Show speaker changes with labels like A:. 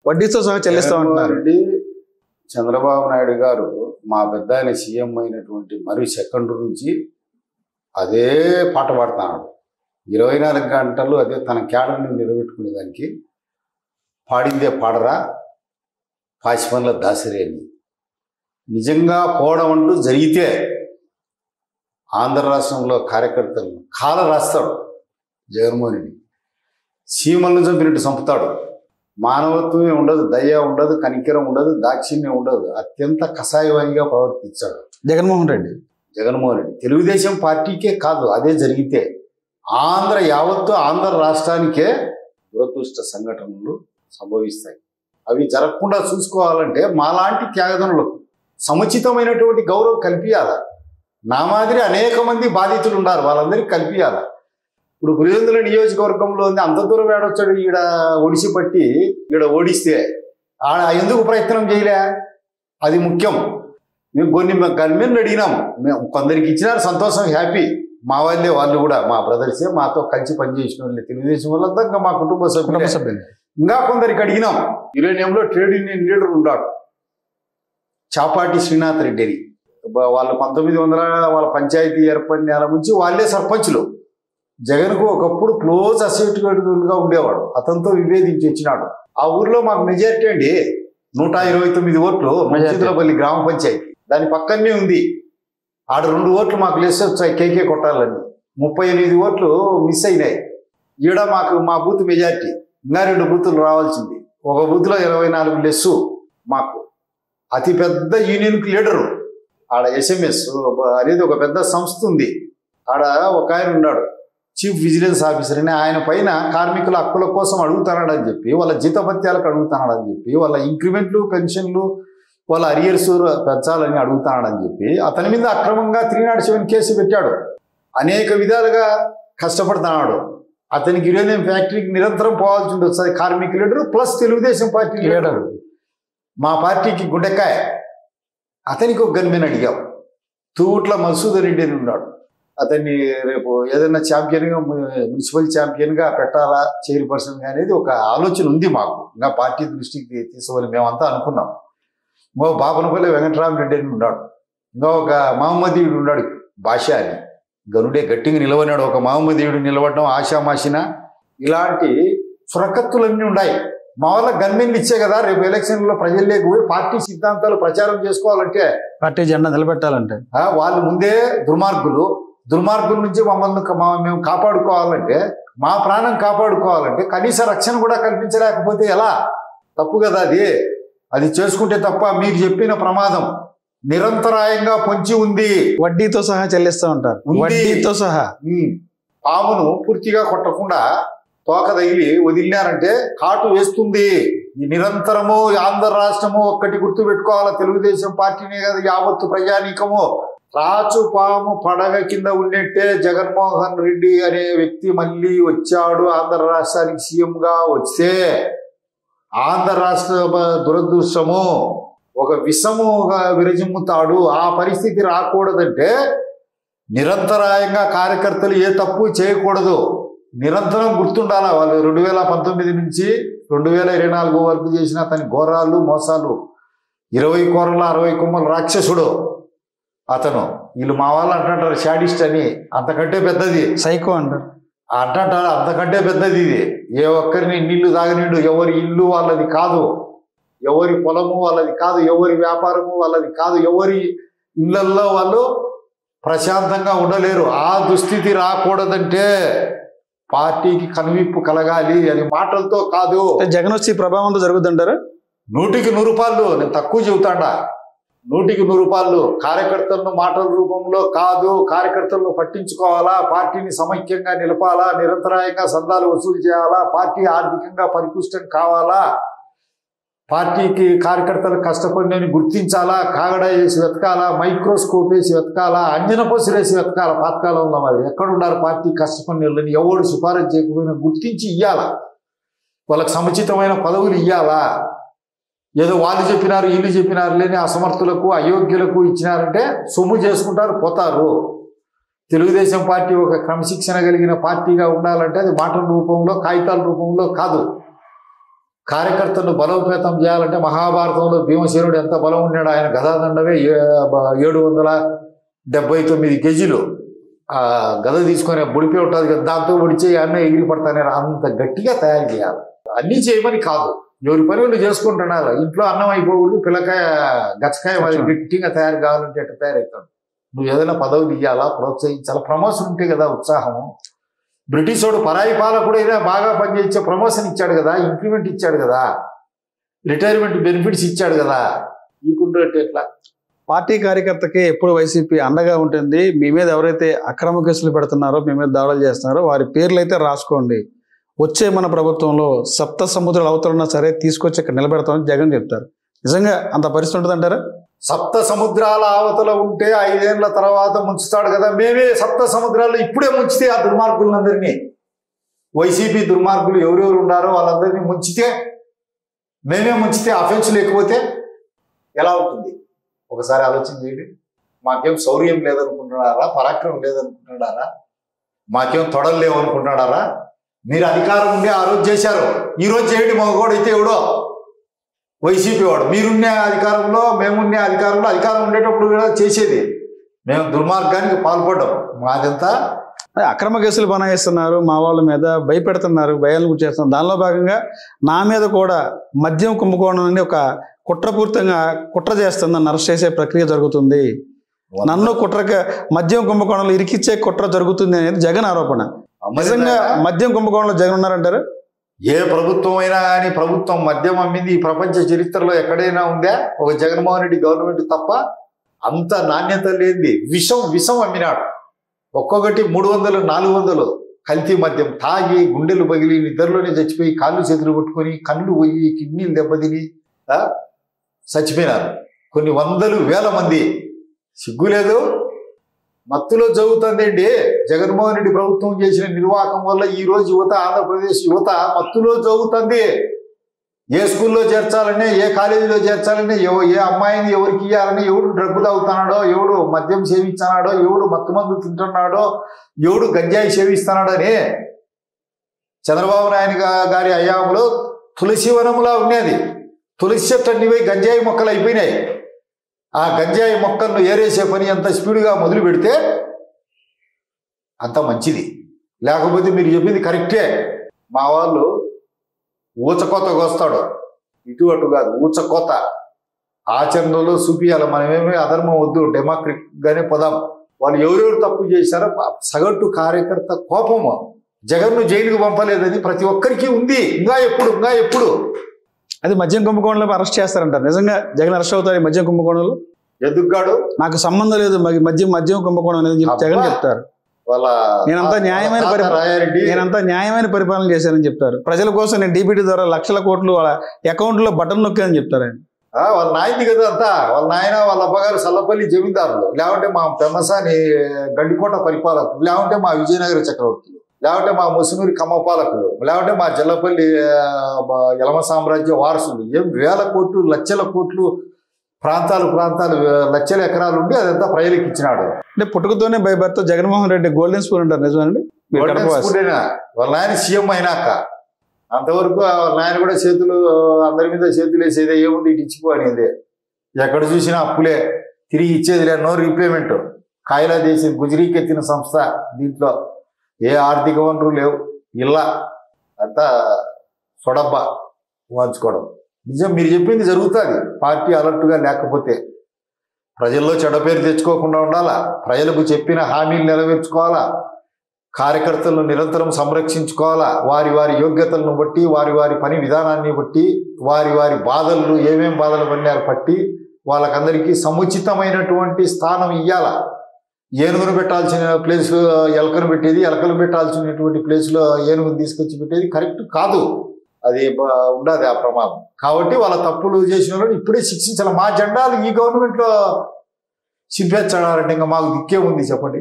A: వడ్డీతో సహా చెల్లిస్తామంటున్నారు.
B: చంద్రబాబు నాయుడు గారు మా పెద్ద ఆయన సీఎం అయినటువంటి మరి సెకండ్ నుంచి అదే పాట పాడుతున్నాడు. 24 గంటలు అదే తన క్యాడర్ని నిలబెట్టుకునే దానికి పాడిందే పాడరా పాచిపనుల దాసరి అని. నిజంగా పోవడం అంటూ జరిగితే ఆంధ్ర రాష్ట్రంలో కార్యకర్తలను కాల రాస్తాడు జగన్మోహన్ రెడ్డి. సీమలను చంపినట్టు చంపుతాడు. మానవత్వమే ఉండదు, దయ ఉండదు, కనికరం ఉండదు, దాక్షిణ్యం ఉండదు. అత్యంత కషాయవాదిగా ప్రవర్తించాడు
A: జగన్మోహన్ రెడ్డి.
B: తెలుగుదేశం పార్టీకే కాదు, అదే జరిగితే యావత్తు ఆంధ్ర రాష్ట్రానికే దురదృష్ట సంఘటనలు సంభవిస్తాయి. అవి జరగకుండా చూసుకోవాలంటే మాలాంటి త్యాగదనులకు సముచితమైనటువంటి గౌరవం కల్పించాల. నా మాదిరి అనేక మంది బాధితులు ఉన్నారు, వాళ్ళందరికీ కల్పించాల. ఇప్పుడు పులివెందుల నియోజకవర్గంలో ఉంది, అంత దూరం ఏడొచ్చాడు ఈడ ఒడిసి పట్టి ఈడ ఓడిస్తే ఎందుకు ప్రయత్నం చేయలే? అది ముఖ్యం. మేము కొన్ని గవర్నమెంట్ అడిగినాము, మేము కొందరికి ఇచ్చినారు, సంతోషం, హ్యాపీ. మా వాళ్ళే, వాళ్ళు కూడా మా బ్రదర్సే, మాతో కలిసి పనిచేసిన వాళ్ళే, తెలుగుదేశం వాళ్ళంతా ఇంకా మా కుటుంబ సభ్యులు. ఇంకా కొందరికి అడిగినాం. యురేనియంలో ట్రేడ్ యూనియన్ లీడర్ ఉన్నాడు చాపాటి శ్రీనాథ్ రెడ్డి అని. వాళ్ళు 1900 వాళ్ళ పంచాయతీ ఏర్పడిన నెల నుంచి వాళ్ళే సర్పంచ్లు. జగన్కు ఒకప్పుడు క్లోజ్ అసోసియేట్గా ఉండేవాడు. అతనితో విభేదించి వచ్చినాడు. ఆ ఊర్లో మాకు మెజారిటీ అండి 129 ఓట్లు. మంచితులపల్లి గ్రామ పంచాయతీ దాని పక్కనే ఉంది. ఆడ 2 ఓట్లు మాకు లెస్ వచ్చాయి, కేకే కొట్టాలని. 38 ఓట్లు మిస్ అయినాయి. ఈడ మా బూత్ మెజారిటీ. ఇంకా 2 బూతులు రావాల్సింది. ఒక బూత్లో 24 లెస్సు. మాకు అతిపెద్ద యూనియన్కి లీడరు ఆడ SMS అనేది ఒక పెద్ద సంస్థ ఉంది. ఆడ ఒక ఆయన ఉన్నాడు, చీఫ్ విజిలెన్స్ ఆఫీసర్ అని. ఆయన పైన కార్మికుల హక్కుల కోసం అడుగుతున్నాడని చెప్పి, వాళ్ళ జీతభత్యాలకు అడుగుతున్నాడని చెప్పి, వాళ్ళ ఇంక్రిమెంట్లు, పెన్షన్లు, వాళ్ళ అరియర్స్ పెంచాలని అడుగుతున్నాడని చెప్పి అతని మీద అక్రమంగా 307 కేసు పెట్టాడు. అనేక విధాలుగా కష్టపడుతున్నాడు. అతనికి యురేనియం ఫ్యాక్టరీకి నిరంతరం పోవాల్సి ఉంటుంది. కార్మిక leader plus Telugu Desam party leader. మా పార్టీకి గుండెకాయ. అతనికి ఒక గన్మెన్ అడిగాం. తూట్ల మసూద్ రెడ్డి అని ఉన్నాడు. అతన్ని రేపు ఏదైనా ఛాంపియన్గా, మున్సిపల్ ఛాంపియన్గా పెట్టాలా, చైర్పర్సన్గా అనేది ఒక ఆలోచన ఉంది మాకు. ఇంకా పార్టీ దృష్టికి తీసుకోవాలి మేమంతా అనుకున్నాం. ఇంకో బాపనపల్లి వెంకటరామరెడ్డి అని ఉన్నాడు. ఇంకా ఒక మహమ్మదీయుడు ఉన్నాడు భాష అని. గనుడే గట్టిగా నిలవనాడు. ఒక మహమ్మదీయుడు నిలవడం ఆశామాషిన. ఇలాంటి సురకత్తులన్నీ ఉన్నాయి. మా వల్ల గన్మెన్లు ఇచ్చే కదా రేపు ఎలక్షన్లో ప్రజల్లోకి పోయి పార్టీ సిద్ధాంతాలు ప్రచారం చేసుకోవాలంటే,
A: పార్టీ జెండా నిలబెట్టాలంటే
B: వాళ్ళు ముందే దుర్మార్గుల నుంచి మేము కాపాడుకోవాలంటే, మా ప్రాణం కాపాడుకోవాలంటే కనీస రక్షణ కూడా కల్పించలేకపోతే ఎలా? తప్పు కదా అది చేసుకుంటే తప్ప. మీరు చెప్పిన ప్రమాదం నిరంతరాయంగా పొంచి ఉంది.
A: వడ్డీతో సహా చెల్లిస్తూ ఉంటారు. వడ్డీతో సహా.
B: పామును పూర్తిగా కొట్టకుండా తోక తగిలి వదిలినారంటే కాటు వేస్తుంది. ఈ నిరంతరము ఆంధ్ర రాష్ట్రము ఒక్కటి గుర్తు పెట్టుకోవాలా, తెలుగుదేశం పార్టీనే కదా యావత్తు ప్రజానీకము. రాచు పాము పడగ కింద ఉన్నట్టే జగన్మోహన్ రెడ్డి అనే వ్యక్తి మళ్ళీ వచ్చాడు ఆంధ్ర రాష్ట్రానికి సీఎంగా. వస్తే ఆంధ్ర రాష్ట్ర దురదృష్టము, ఒక విషముగా విరజిమ్ముతాడు. ఆ పరిస్థితి రాకూడదంటే నిరంతరాయంగా కార్యకర్తలు ఏ తప్పు చేయకూడదు. నిరంతరం గుర్తుండాలా. వాళ్ళు 2019 నుంచి 2024 వరకు చేసిన అతని ఘోరాలు, మోసాలు. 20 కోరల 60 కొమ్మల రాక్షసుడు అతను. వీళ్ళు మా వాళ్ళు అంటారు షాడిస్ట్ అని. అంతకంటే పెద్దది
A: సైకో అంటారు.
B: అంటారు అంతకంటే పెద్దది ఇది. ఏ ఒక్కరిని నీళ్లు తాగనీడు. ఎవరి ఇల్లు వాళ్ళది కాదు, ఎవరి పొలము వాళ్ళది కాదు, ఎవరి వ్యాపారము వాళ్ళది కాదు. ఎవరి ఇళ్లల్లో వాళ్ళు ప్రశాంతంగా ఉండలేరు. ఆ దుస్థితి రాకూడదంటే పార్టీకి కనువిప్పు కలగాలి. అది మాటలతో కాదు.
A: జగన్ వచ్చి ప్రభావంతో జరుగుతుంటారు.
B: 100కి 100 రూపాయలు. నేను తక్కువ చెబుతాడా? 100కి 100 రూపాయలు. కార్యకర్తలను మాటల రూపంలో కాదు, కార్యకర్తలను పట్టించుకోవాలా, పార్టీని సమైక్యంగా నిలపాలా, నిరంతరాయంగా సందాలు వసూలు చేయాలా, పార్టీ ఆర్థికంగా పరిపుష్టం కావాలా, పార్టీకి కార్యకర్తలు కష్టపడినని గుర్తించాలా, కాగడ వేసి వెతకాలా, మైక్రోస్కోప్ వేసి వెతకాలా, అంజనపసి వేసి వెతకాలా. పాతకాలంలో మరి ఎక్కడున్నారు పార్టీ కష్టపడినని? ఎవరు సిఫారసు చేయకపోయినా గుర్తించి ఇయ్యాలా, వాళ్ళకి సముచితమైన పదవులు ఇయ్యాలా. ఏదో వాళ్ళు చెప్పినారు వీళ్ళు చెప్పినారు లేని అసమర్థులకు, అయోగ్యులకు ఇచ్చినారంటే సొమ్ము చేసుకుంటారు, పోతారు. తెలుగుదేశం పార్టీ ఒక క్రమశిక్షణ కలిగిన పార్టీగా ఉండాలంటే అది మాటల రూపంలో, కాగితాల రూపంలో కాదు. కార్యకర్తలను బలోపేతం చేయాలంటే మహాభారతంలో భీమసేనుడు ఎంత బలం ఉన్నాడు, ఆయన గదాదండమే 779 కేజీలు ఆ గద తీసుకొని బుడిపి ఉంటుంది కదా, దాంతో పొడిచి అన్న ఎగిరి పడతానే అంత గట్టిగా తయారు చేయాలి. అన్నీ చేయమని కాదు, ఎవరి పని వాళ్ళు చేసుకుంటున్నారు. ఇంట్లో అన్నం అయిపోకూడదు, పిల్లకాయ గచ్చకాయ మరి గట్టిగా తయారు కావాలంటే ఎట్లా తయారవుతాడు. నువ్వు ఏదైనా పదవి ఇవ్వాలా, ప్రోత్సహించాలా, ప్రమోషన్ ఉంటే కదా ఉత్సాహము. బ్రిటిష్ వాడు పరాయి పాలకుడు అయినా బాగా పనిచేసే ప్రమోషన్ ఇచ్చాడు కదా, ఇంక్రిమెంట్ ఇచ్చాడు కదా, రిటైర్మెంట్ బెనిఫిట్స్ ఇచ్చాడు కదా. ఈకుంటే ఎట్లా?
A: పార్టీ కార్యకర్తకి ఎప్పుడు వైసీపీ అండగా ఉంటుంది. మీ మీద ఎవరైతే అక్రమ కేసులు పెడుతున్నారో, మీ మీద దాడులు చేస్తున్నారో వారి పేర్లు అయితే రాసుకోండి. వచ్చే మన ప్రభుత్వంలో సప్త సముద్రాలు అవతలున్నా సరే తీసుకొచ్చి ఇక్కడ నిలబెడతామని జగన్ చెప్తారు. నిజంగా అంత పరిస్థితి ఉంటుంది అంటారా?
B: సప్త సముద్రాల అవతల ఉంటే 5 ఏళ్ల తర్వాత ముంచుతాడు కదా. మేమే సప్త సముద్రాలు ఇప్పుడే ముంచితే ఆ దుర్మార్గులందరినీ, వైసీపీ దుర్మార్గులు ఎవరెవరు ఉన్నారో వాళ్ళందరినీ ముంచితే, మేమే ముంచితే, అఫెన్స్ లేకపోతే ఎలా ఉంటుంది? ఒకసారి ఆలోచన చేయండి. మాకేం శౌర్యం లేదనుకుంటున్నారా, పరాక్రమం లేదనుకుంటున్నారా, మాకేం తొడలు లేవనుకుంటున్నారా? మీరు అధికారం ఉండే ఆ రోజు చేశారు, ఈ రోజు చేయండి. మగవాడైతే ఎవడో వైసీపీ వాడు, మీరున్నే అధికారంలో, మేమున్నే అధికారంలో, అధికారం ఉండేటప్పుడు కూడా చేసేది. మేము దుర్మార్గానికి పాల్పడ్డాం. మాదంతా
A: అక్రమ కేసులు బనాయిస్తున్నారు, మా వాళ్ళ మీద భయపెడుతున్నారు, భయాలను చేస్తున్నారు. దానిలో భాగంగా నా మీద కూడా మద్యం కుంభకోణం నుండి ఒక కుట్రపూర్తంగా కుట్ర చేస్తుంది, నన్ను అరెస్ట్ చేసే ప్రక్రియ జరుగుతుంది, నన్ను మద్యం కుంభకోణంలో ఇరికిచ్చే కుట్ర జరుగుతుంది అనేది జగన్ ఆరోపణ. నిజంగా మద్యం కుంభకోణంలో జగన్ ఉన్నారంటారు?
B: ఏ ప్రభుత్వం అయినా కానీ ప్రభుత్వం మద్యం అమ్మింది ఈ ప్రపంచ చరిత్రలో ఎక్కడైనా ఉందా? ఒక జగన్మోహన్ రెడ్డి గవర్నమెంట్ తప్ప. అంత నాణ్యత లేనిది విషం అమ్మినాడు. ఒక్కొక్కటి 300, 400 కల్తీ మద్యం తాగి గుండెలు పగిలి నిద్రలోనే చచ్చిపోయి, కాళ్ళు చేతులు కొట్టుకొని, కళ్ళు పోయి, కిడ్నీలు దెబ్బతిని చచ్చిపోయినారు కొన్ని వందలు వేల మంది. సిగ్గులేదు? మత్తులో జరుగుతుందండి. జగన్మోహన్ రెడ్డి ప్రభుత్వం చేసిన నిర్వాహకం వల్ల ఈ రోజు యువత, ఆంధ్రప్రదేశ్ యువత మత్తులో జరుగుతుంది. ఏ స్కూల్లో చేర్చాలని, ఏ కాలేజీలో చేర్చాలని, ఏ అమ్మాయిని ఎవరికి ఇవ్వాలని, ఎవడు డ్రగ్గు తాగుతున్నాడో, ఎవడు మద్యం సేవిస్తున్నాడో, ఎవడు మత్తు మందు తింటున్నాడో, ఎవడు గంజాయి సేవిస్తున్నాడో అని చంద్రబాబు నాయుడు గారి హయాంలో తులసి వనంలా ఉన్నది. తులసి చెట్టు అన్ని పోయి గంజాయి మొక్కలు అయిపోయినాయి. ఆ గంజాయి మొక్కలను ఏరేసే పని ఎంత స్పీడ్గా మొదలు పెడితే అంత మంచిది. లేకపోతే మీరు చెప్పింది కరెక్టే. మా వాళ్ళు ఊచకోతకు వస్తాడు, ఇటు అటు కాదు, ఊచకోత ఆచరణలో చూపియాలి. మనమేమి అధర్మం వద్దు, డెమోక్రటిక్గానే పోదాం. వాళ్ళు ఎవరెవరు తప్పు చేశారో సగటు కార్యకర్త కోపము జగన్ను జైలుకు పంపలేదని ప్రతి ఒక్కరికి ఉంది. ఇంకా ఎప్పుడు
A: అది మద్యం కుంభకోణంలో అరెస్ట్ చేస్తారంటారు. నిజంగా జగన్ అరెస్ట్ అవుతారు మద్యం కుంభకోణంలో?
B: ఎదుగ్గాడు, నాకు
A: సంబంధం లేదు మద్యం కుంభకోణం అనేది జగన్ చెప్తారు. నేనంతా న్యాయమైన పరిపాలన చేశానని చెప్తారు. ప్రజల కోసం నేను డీబీటీ ద్వారా లక్షల కోట్లు వాళ్ళ అకౌంట్ లో బటన్ నొక్కానని చెప్తారు ఆయన.
B: వాళ్ళ నాయనది కదా అంతా. వాళ్ళ నాయన వాళ్ళ అబ్బగారు సల్లపల్లి జమీందారులు, లేకుంటే మా పెమ్మసాని గండికోట పరిపాలకులు, లేకుంటే మా విజయనగర చక్రవర్తులు, లేకుంటే మా ముసునూరి కమ్మ పాలకులు, లేకుంటే మా జల్లపల్లి యలమ సామ్రాజ్య వారసులు. ఏం వేల కోట్లు, లక్షల కోట్లు, ప్రాంతాలు లక్షల ఎకరాలు ఉండి అదంతా ప్రజలకు ఇచ్చినాడు.
A: అంటే పుట్టుకతోనే by birth Jaganmohan Reddy golden spoon అంటారు. నిజమండి?
B: గోల్డెన్ స్పూన్ అయినా వాళ్ళ నాయన సీఎం అయినాక అంతవరకు వాళ్ళ నాయన కూడా చేతులు అందరి మీద చేతులు వేసేదే, ఏముంది ఇటు ఇచ్చిపో అనేది. ఎక్కడ చూసినా అప్పులే, తిరిగి ఇచ్చేది లేదు, నో రీపేమెంట్. కాయలా చేసి గుజరీకెత్తిన సంస్థ. దీంట్లో ఏ ఆర్థిక వనరులు లేవు. ఇలా అంతా సొడబ్బా వాంచుకోవడం. నిజం మీరు చెప్పింది జరుగుతుంది. పార్టీ అలర్ట్గా లేకపోతే ప్రజల్లో చెడ్డ పేరు తెచ్చుకోకుండా ఉండాలా, ప్రజలకు చెప్పిన హామీలు నెరవేర్చుకోవాలా, కార్యకర్తలను నిరంతరం సంరక్షించుకోవాలా, వారి యోగ్యతలను బట్టి, వారి పని విధానాన్ని బట్టి, వారి బాధలు ఏమేం బాధలు పడినారు పట్టి వాళ్ళకందరికీ సముచితమైనటువంటి స్థానం ఇవ్వాలా. ఏనుగును పెట్టాల్సిన ప్లేస్లో ఎలకను పెట్టేది, ఎలకలు పెట్టాల్సినటువంటి ప్లేస్లో ఏనుగును తీసుకొచ్చి పెట్టేది కరెక్ట్ కాదు. అది ఉండదు ఆ ప్రమాదం. కాబట్టి వాళ్ళ తప్పులు చేసిన వాళ్ళు ఇప్పుడే శిక్షించాలి. మా జెండాలు ఈ గవర్నమెంట్లో చింపేస్తారంటే ఇంకా మాకు దిక్కే ఉంది చెప్పండి.